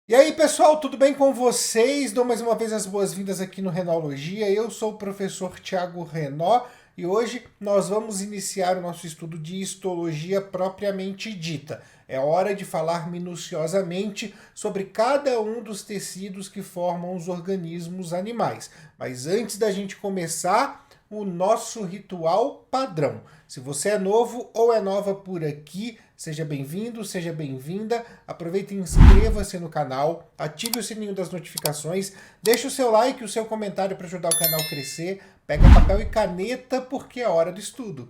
E aí, pessoal, tudo bem com vocês? Dou mais uma vez as boas-vindas aqui no Renologia. Eu sou o professor Tiago Renó e hoje nós vamos iniciar o nosso estudo de histologia propriamente dita. É hora de falar minuciosamente sobre cada um dos tecidos que formam os organismos animais. Mas antes da gente começar, o nosso ritual padrão. Se você é novo ou é nova por aqui, seja bem-vindo, seja bem-vinda. Aproveite e inscreva-se no canal, ative o sininho das notificações, deixe o seu like e o seu comentário para ajudar o canal a crescer. Pega papel e caneta porque é hora do estudo.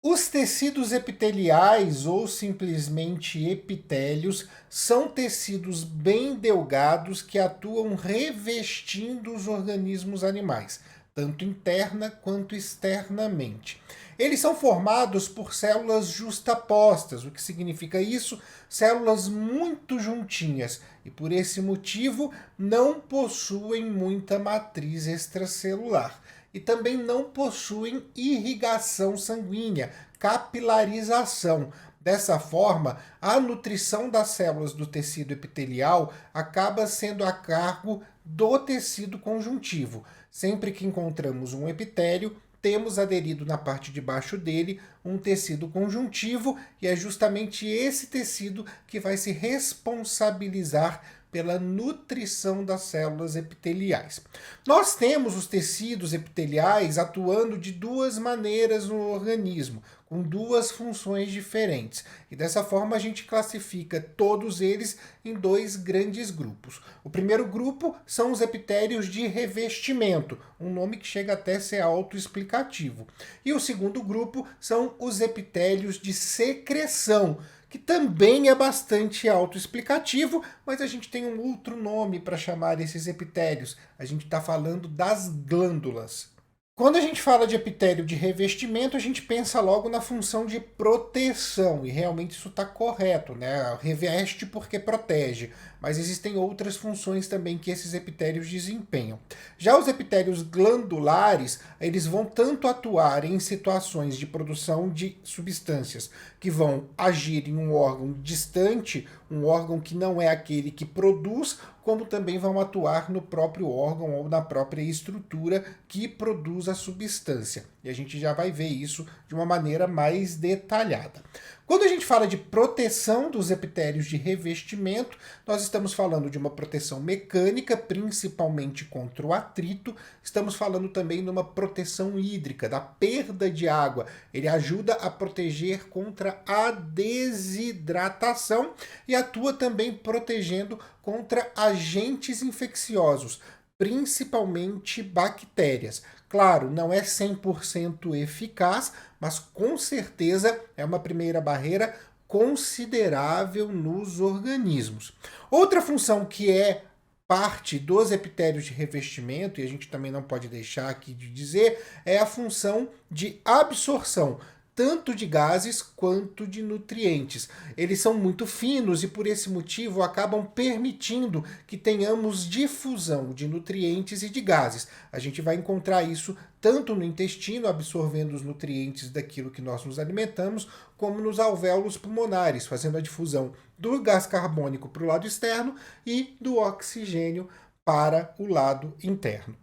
Os tecidos epiteliais, ou simplesmente epitélios, são tecidos bem delgados que atuam revestindo os organismos animais, tanto interna quanto externamente. Eles são formados por células justapostas. O que significa isso? Células muito juntinhas, e por esse motivo não possuem muita matriz extracelular e também não possuem irrigação sanguínea, capilarização. Dessa forma, a nutrição das células do tecido epitelial acaba sendo a cargo do tecido conjuntivo. Sempre que encontramos um epitélio, temos aderido na parte de baixo dele um tecido conjuntivo, e é justamente esse tecido que vai se responsabilizar pela nutrição das células epiteliais. Nós temos os tecidos epiteliais atuando de duas maneiras no organismo, com duas funções diferentes. E dessa forma a gente classifica todos eles em dois grandes grupos. O primeiro grupo são os epitélios de revestimento, um nome que chega até a ser autoexplicativo. E o segundo grupo são os epitélios de secreção, que também é bastante autoexplicativo, mas a gente tem um outro nome para chamar esses epitélios. A gente está falando das glândulas. Quando a gente fala de epitélio de revestimento, a gente pensa logo na função de proteção, e realmente isso está correto, né? Reveste porque protege, mas existem outras funções também que esses epitélios desempenham. Já os epitélios glandulares, eles vão tanto atuar em situações de produção de substâncias que vão agir em um órgão distante, um órgão que não é aquele que produz, como também vão atuar no próprio órgão ou na própria estrutura que produz a substância. E a gente já vai ver isso de uma maneira mais detalhada. Quando a gente fala de proteção dos epitélios de revestimento, nós estamos falando de uma proteção mecânica, principalmente contra o atrito. Estamos falando também de uma proteção hídrica, da perda de água. Ele ajuda a proteger contra a desidratação e atua também protegendo contra agentes infecciosos, principalmente bactérias. Claro, não é 100% eficaz, mas com certeza é uma primeira barreira considerável nos organismos. Outra função que é parte dos epitélios de revestimento, e a gente também não pode deixar aqui de dizer, é a função de absorção, tanto de gases quanto de nutrientes. Eles são muito finos e por esse motivo acabam permitindo que tenhamos difusão de nutrientes e de gases. A gente vai encontrar isso tanto no intestino, absorvendo os nutrientes daquilo que nós nos alimentamos, como nos alvéolos pulmonares, fazendo a difusão do gás carbônico para o lado externo e do oxigênio para o lado interno.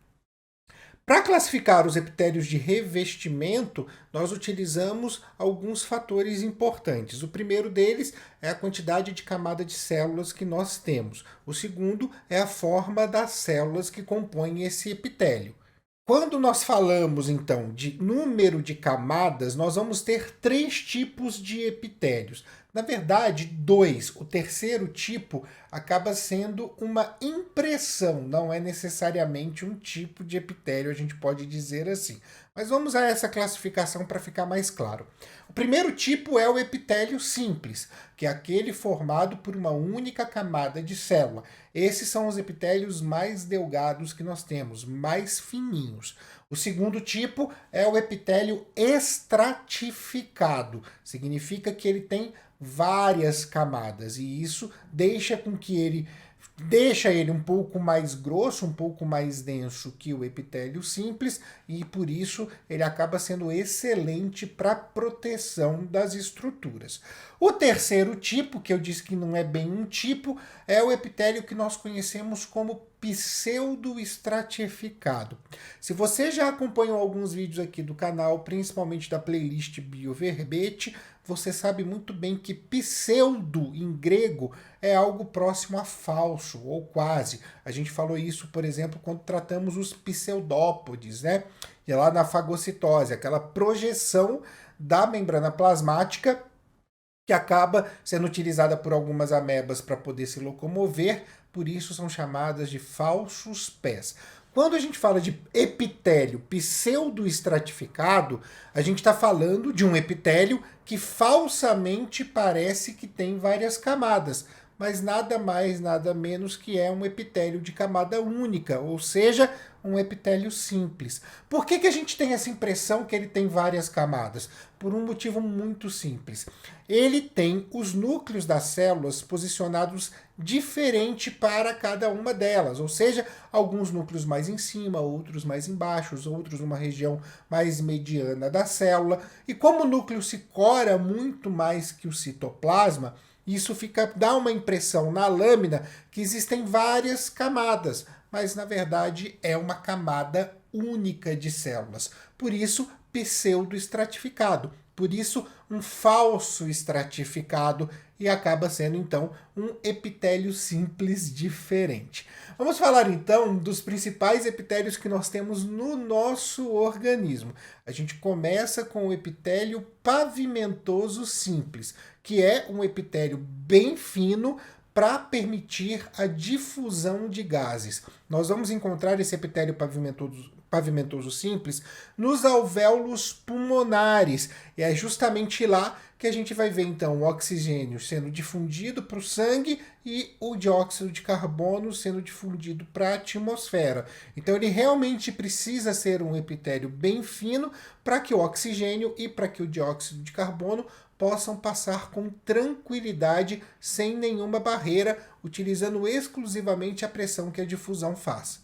Para classificar os epitélios de revestimento, nós utilizamos alguns fatores importantes. O primeiro deles é a quantidade de camada de células que nós temos. O segundo é a forma das células que compõem esse epitélio. Quando nós falamos, então, de número de camadas, nós vamos ter três tipos de epitélios. Na verdade, dois. O terceiro tipo acaba sendo uma impressão, não é necessariamente um tipo de epitélio, a gente pode dizer assim. Mas vamos a essa classificação para ficar mais claro. O primeiro tipo é o epitélio simples, que é aquele formado por uma única camada de célula. Esses são os epitélios mais delgados que nós temos, mais fininhos. O segundo tipo é o epitélio estratificado. Significa que ele tem várias camadas e isso deixa com que ele deixa ele um pouco mais grosso, um pouco mais denso que o epitélio simples, e por isso ele acaba sendo excelente para proteção das estruturas. O terceiro tipo, que eu disse que não é bem um tipo, é o epitélio que nós conhecemos como pseudoestratificado. Se você já acompanhou alguns vídeos aqui do canal, principalmente da playlist Bioverbete, você sabe muito bem que pseudo em grego é algo próximo a falso, ou quase. A gente falou isso, por exemplo, quando tratamos os pseudópodes, né? E lá na fagocitose, aquela projeção da membrana plasmática que acaba sendo utilizada por algumas amebas para poder se locomover, por isso são chamadas de falsos pés. Quando a gente fala de epitélio pseudoestratificado, a gente está falando de um epitélio que falsamente parece que tem várias camadas, mas nada mais, nada menos que é um epitélio de camada única, ou seja, um epitélio simples. Por que a gente tem essa impressão que ele tem várias camadas? Por um motivo muito simples. Ele tem os núcleos das células posicionados diferente para cada uma delas, ou seja, alguns núcleos mais em cima, outros mais embaixo, outros numa região mais mediana da célula. E como o núcleo se cora muito mais que o citoplasma, isso dá uma impressão na lâmina que existem várias camadas, mas na verdade é uma camada única de células. Por isso, pseudoestratificado. Por isso, um falso estratificado e acaba sendo então um epitélio simples diferente. Vamos falar então dos principais epitélios que nós temos no nosso organismo. A gente começa com o epitélio pavimentoso simples, que é um epitélio bem fino para permitir a difusão de gases. Nós vamos encontrar esse epitélio pavimentoso simples nos alvéolos pulmonares. E é justamente lá que a gente vai ver então o oxigênio sendo difundido para o sangue e o dióxido de carbono sendo difundido para a atmosfera. Então ele realmente precisa ser um epitélio bem fino para que o oxigênio e para que o dióxido de carbono possam passar com tranquilidade, sem nenhuma barreira, utilizando exclusivamente a pressão que a difusão faz.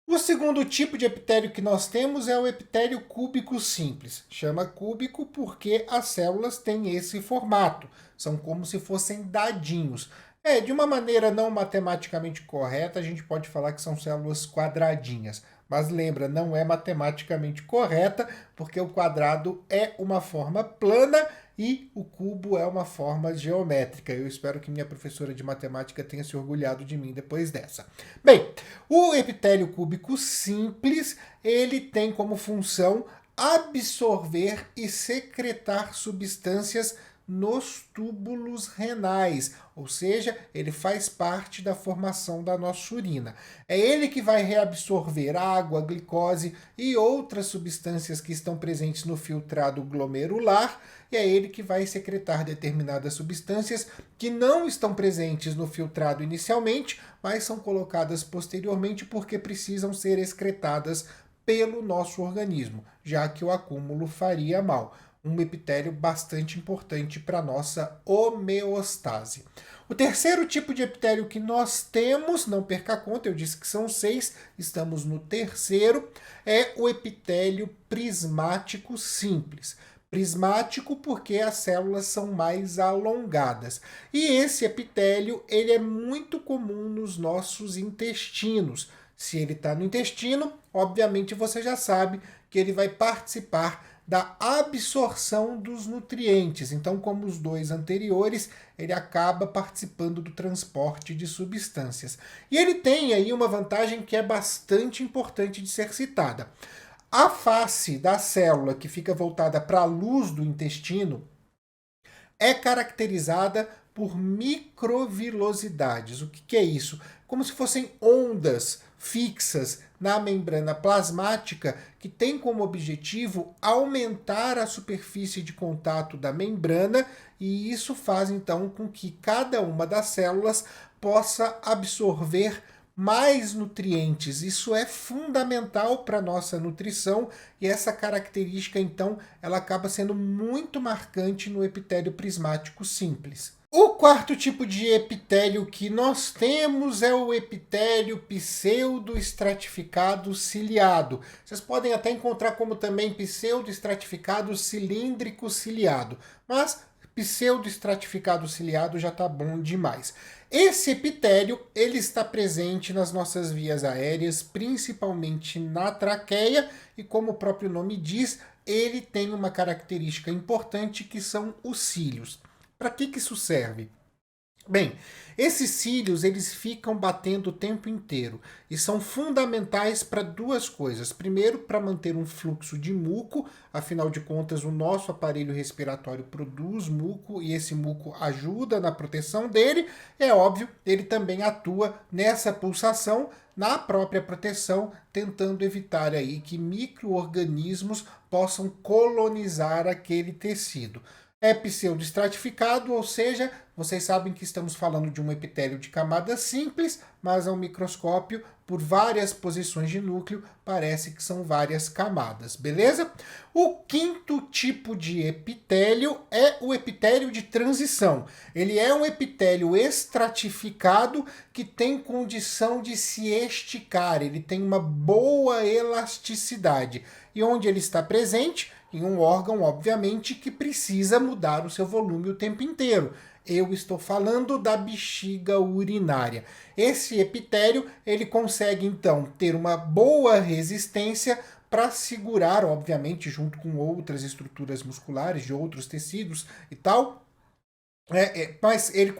O segundo tipo de epitélio que nós temos é o epitélio cúbico simples. Chama cúbico porque as células têm esse formato, são como se fossem dadinhos. De uma maneira não matematicamente correta, a gente pode falar que são células quadradinhas. Mas lembra, não é matematicamente correta, porque o quadrado é uma forma plana e o cubo é uma forma geométrica. Eu espero que minha professora de matemática tenha se orgulhado de mim depois dessa. Bem, o epitélio cúbico simples, ele tem como função absorver e secretar substâncias nos túbulos renais, ou seja, ele faz parte da formação da nossa urina. É ele que vai reabsorver água, glicose e outras substâncias que estão presentes no filtrado glomerular, e é ele que vai secretar determinadas substâncias que não estão presentes no filtrado inicialmente, mas são colocadas posteriormente porque precisam ser excretadas pelo nosso organismo, já que o acúmulo faria mal. Um epitélio bastante importante para a nossa homeostase. O terceiro tipo de epitélio que nós temos, não perca a conta, eu disse que são 6, estamos no terceiro, é o epitélio prismático simples. Prismático porque as células são mais alongadas. E esse epitélio ele é muito comum nos nossos intestinos. Se ele está no intestino, obviamente você já sabe que ele vai participar da absorção dos nutrientes. Então, como os dois anteriores, ele acaba participando do transporte de substâncias. E ele tem aí uma vantagem que é bastante importante de ser citada. A face da célula que fica voltada para a luz do intestino é caracterizada por microvilosidades. O que é isso? Como se fossem ondas fixas na membrana plasmática que tem como objetivo aumentar a superfície de contato da membrana, e isso faz então com que cada uma das células possa absorver mais nutrientes. Isso é fundamental para a nossa nutrição e essa característica, então, ela acaba sendo muito marcante no epitélio prismático simples. O quarto tipo de epitélio que nós temos é o epitélio pseudoestratificado ciliado. Vocês podem até encontrar como também pseudoestratificado cilíndrico ciliado, mas pseudoestratificado ciliado já está bom demais. Esse epitélio ele está presente nas nossas vias aéreas, principalmente na traqueia, e como o próprio nome diz, ele tem uma característica importante que são os cílios. Para que isso serve? Bem, esses cílios eles ficam batendo o tempo inteiro e são fundamentais para duas coisas. Primeiro, para manter um fluxo de muco, afinal de contas, o nosso aparelho respiratório produz muco e esse muco ajuda na proteção dele. É óbvio, ele também atua nessa pulsação, na própria proteção, tentando evitar aí que micro-organismos possam colonizar aquele tecido. É pseudoestratificado, ou seja, vocês sabem que estamos falando de um epitélio de camada simples, mas ao microscópio, por várias posições de núcleo, parece que são várias camadas, beleza? O quinto tipo de epitélio é o epitélio de transição. Ele é um epitélio estratificado que tem condição de se esticar, ele tem uma boa elasticidade. E onde ele está presente? Em um órgão, obviamente, que precisa mudar o seu volume o tempo inteiro. Eu estou falando da bexiga urinária. Esse epitélio, ele consegue, então, ter uma boa resistência para segurar, obviamente, junto com outras estruturas musculares de outros tecidos e tal, mas ele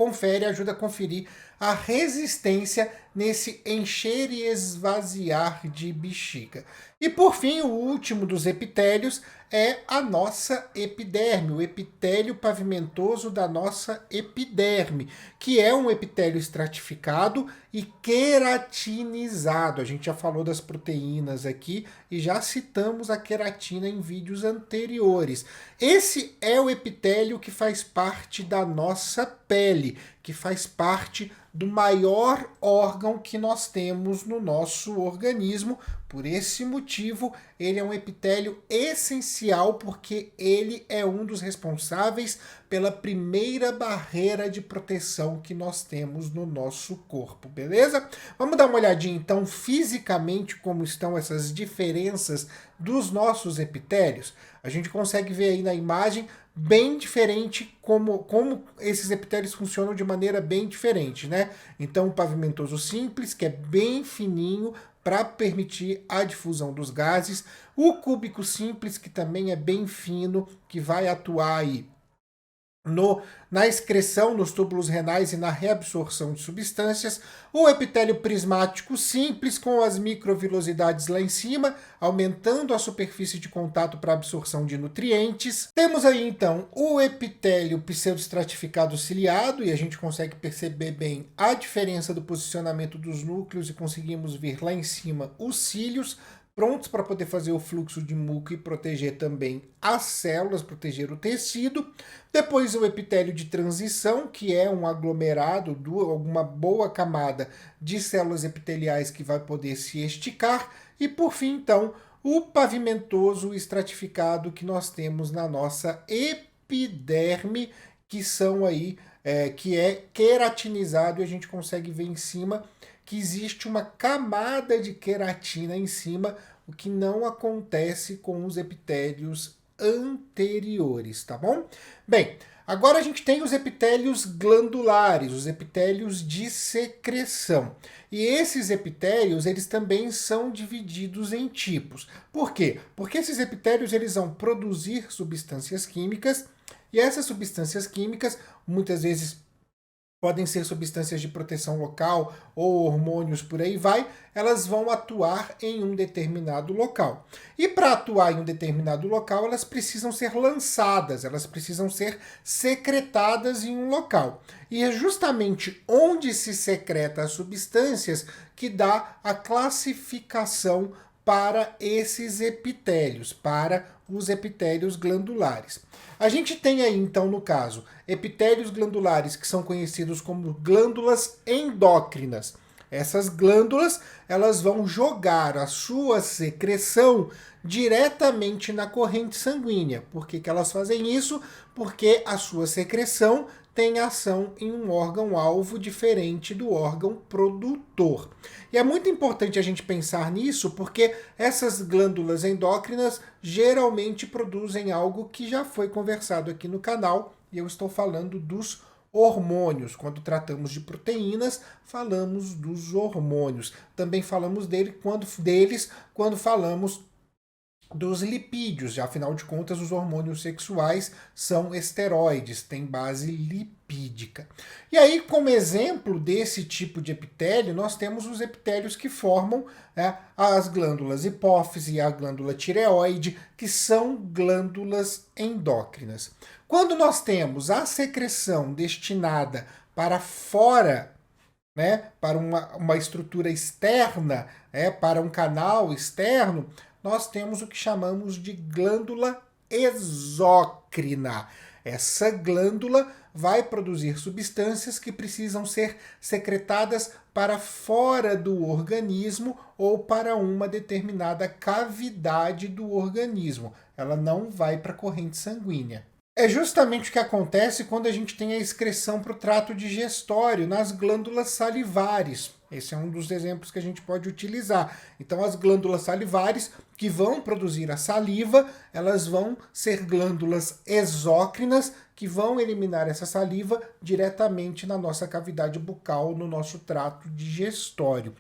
ajuda a conferir a resistência nesse encher e esvaziar de bexiga. E por fim, o último dos epitélios é a nossa epiderme, o epitélio pavimentoso da nossa epiderme, que é um epitélio estratificado e queratinizado. A gente já falou das proteínas aqui e já citamos a queratina em vídeos anteriores. Esse é o epitélio que faz parte da nossa pele, que faz parte do maior órgão que nós temos no nosso organismo. Por esse motivo, ele é um epitélio essencial porque ele é um dos responsáveis pela primeira barreira de proteção que nós temos no nosso corpo, beleza? Vamos dar uma olhadinha então fisicamente como estão essas diferenças dos nossos epitélios. A gente consegue ver aí na imagem bem diferente como esses epitélios funcionam de maneira bem diferente, né? Então o pavimentoso simples, que é bem fininho para permitir a difusão dos gases, o cúbico simples, que também é bem fino, que vai atuar aí na excreção nos túbulos renais e na reabsorção de substâncias, o epitélio prismático simples com as microvilosidades lá em cima, aumentando a superfície de contato para absorção de nutrientes. Temos aí então o epitélio pseudoestratificado ciliado, e a gente consegue perceber bem a diferença do posicionamento dos núcleos e conseguimos ver lá em cima os cílios, prontos para poder fazer o fluxo de muco e proteger também as células, proteger o tecido. Depois o epitélio de transição, que é um aglomerado, alguma boa camada de células epiteliais que vai poder se esticar. E por fim, então, o pavimentoso estratificado que nós temos na nossa epiderme, que são aí, que é queratinizado, e a gente consegue ver em cima que existe uma camada de queratina em cima, o que não acontece com os epitélios anteriores, tá bom? Bem, agora a gente tem os epitélios glandulares, os epitélios de secreção. E esses epitélios, eles também são divididos em tipos. Por quê? Porque esses epitélios eles vão produzir substâncias químicas, e essas substâncias químicas, muitas vezes podem ser substâncias de proteção local ou hormônios, por aí vai, elas vão atuar em um determinado local. E para atuar em um determinado local, elas precisam ser lançadas, elas precisam ser secretadas em um local. E é justamente onde se secreta as substâncias que dá a classificação para esses epitélios, para os epitélios glandulares. A gente tem aí, então, no caso, epitélios glandulares que são conhecidos como glândulas endócrinas. Essas glândulas, elas vão jogar a sua secreção diretamente na corrente sanguínea. Por que elas fazem isso? Porque a sua secreção tem ação em um órgão-alvo diferente do órgão produtor. E é muito importante a gente pensar nisso, porque essas glândulas endócrinas geralmente produzem algo que já foi conversado aqui no canal, e eu estou falando dos hormônios. Quando tratamos de proteínas, falamos dos hormônios. Também falamos deles quando falamos dos lipídios. Afinal de contas, os hormônios sexuais são esteroides, têm base lipídica. E aí, como exemplo desse tipo de epitélio, nós temos os epitélios que formam, né, as glândulas hipófise e a glândula tireoide, que são glândulas endócrinas. Quando nós temos a secreção destinada para fora, né, para uma estrutura externa, para um canal externo, nós temos o que chamamos de glândula exócrina. Essa glândula vai produzir substâncias que precisam ser secretadas para fora do organismo ou para uma determinada cavidade do organismo. Ela não vai para a corrente sanguínea. É justamente o que acontece quando a gente tem a excreção para o trato digestório nas glândulas salivares. Esse é um dos exemplos que a gente pode utilizar. Então, as glândulas salivares que vão produzir a saliva, elas vão ser glândulas exócrinas que vão eliminar essa saliva diretamente na nossa cavidade bucal, no nosso trato digestório.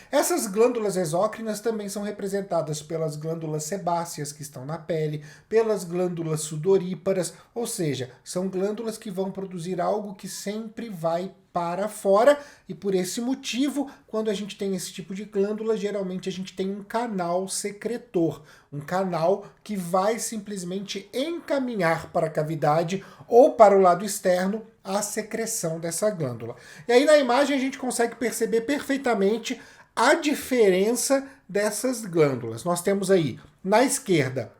Essas glândulas exócrinas também são representadas pelas glândulas sebáceas que estão na pele, pelas glândulas sudoríparas, ou seja, são glândulas que vão produzir algo que sempre vai para fora, e por esse motivo, quando a gente tem esse tipo de glândula, geralmente a gente tem um canal secretor, um canal que vai simplesmente encaminhar para a cavidade ou para o lado externo a secreção dessa glândula. E aí na imagem a gente consegue perceber perfeitamente a diferença dessas glândulas. Nós temos aí, na esquerda,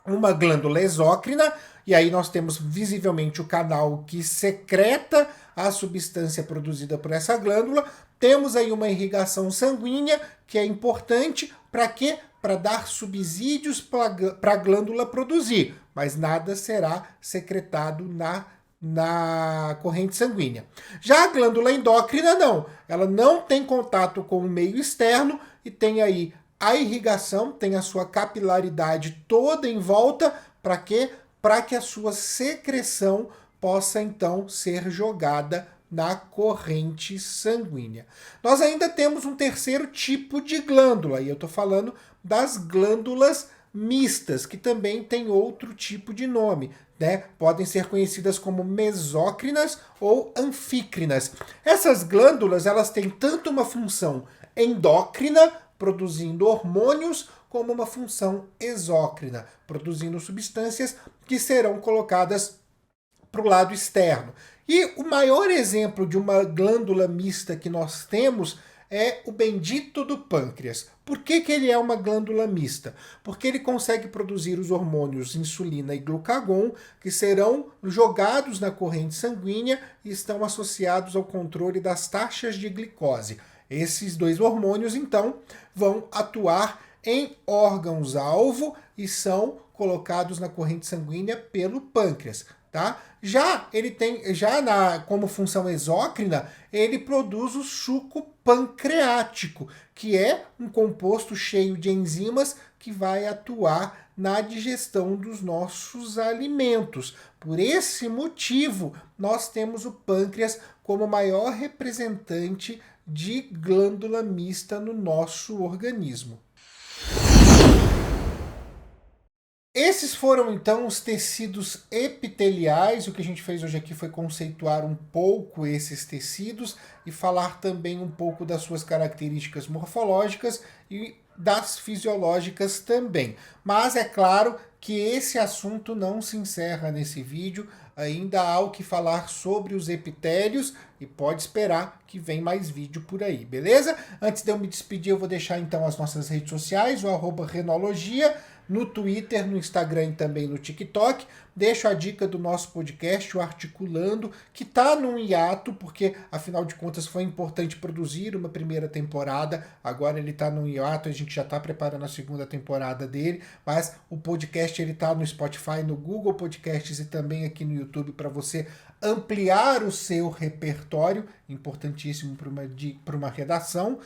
uma glândula exócrina, e aí nós temos visivelmente o canal que secreta a substância produzida por essa glândula. Temos aí uma irrigação sanguínea, que é importante para quê? Para dar subsídios para a glândula produzir, mas nada será secretado na corrente sanguínea. Já a glândula endócrina não, ela não tem contato com o meio externo e tem aí a irrigação, tem a sua capilaridade toda em volta, para quê? Para que a sua secreção possa então ser jogada na corrente sanguínea. Nós ainda temos um terceiro tipo de glândula, e eu estou falando das glândulas mistas, que também tem outro tipo de nome, né? Podem ser conhecidas como mesócrinas ou anfícrinas. Essas glândulas, elas têm tanto uma função endócrina, produzindo hormônios, como uma função exócrina, produzindo substâncias que serão colocadas para o lado externo. E o maior exemplo de uma glândula mista que nós temos é o bendito do pâncreas. Por que ele é uma glândula mista? Porque ele consegue produzir os hormônios insulina e glucagon, que serão jogados na corrente sanguínea e estão associados ao controle das taxas de glicose. Esses dois hormônios, então, vão atuar em órgãos-alvo e são colocados na corrente sanguínea pelo pâncreas. Tá? Como função exócrina, ele produz o suco pancreático, que é um composto cheio de enzimas que vai atuar na digestão dos nossos alimentos. Por esse motivo, nós temos o pâncreas como maior representante de glândula mista no nosso organismo. Esses foram, então, os tecidos epiteliais. O que a gente fez hoje aqui foi conceituar um pouco esses tecidos e falar também um pouco das suas características morfológicas e das fisiológicas também. Mas é claro que esse assunto não se encerra nesse vídeo. Ainda há o que falar sobre os epitélios e pode esperar que vem mais vídeo por aí, beleza? Antes de eu me despedir, eu vou deixar então as nossas redes sociais, o @renologia, no Twitter, no Instagram e também no TikTok, Deixo a dica do nosso podcast, o Articulando, que está num hiato, porque afinal de contas foi importante produzir uma primeira temporada, agora ele está num hiato, a gente já está preparando a segunda temporada dele, mas o podcast ele está no Spotify, no Google Podcasts e também aqui no YouTube para você ampliar o seu repertório, importantíssimo para uma redação,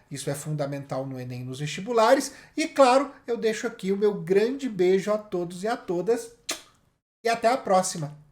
isso é fundamental no Enem, nos vestibulares, e claro, eu deixo aqui o meu grande beijo a todos e a todas, e até a próxima!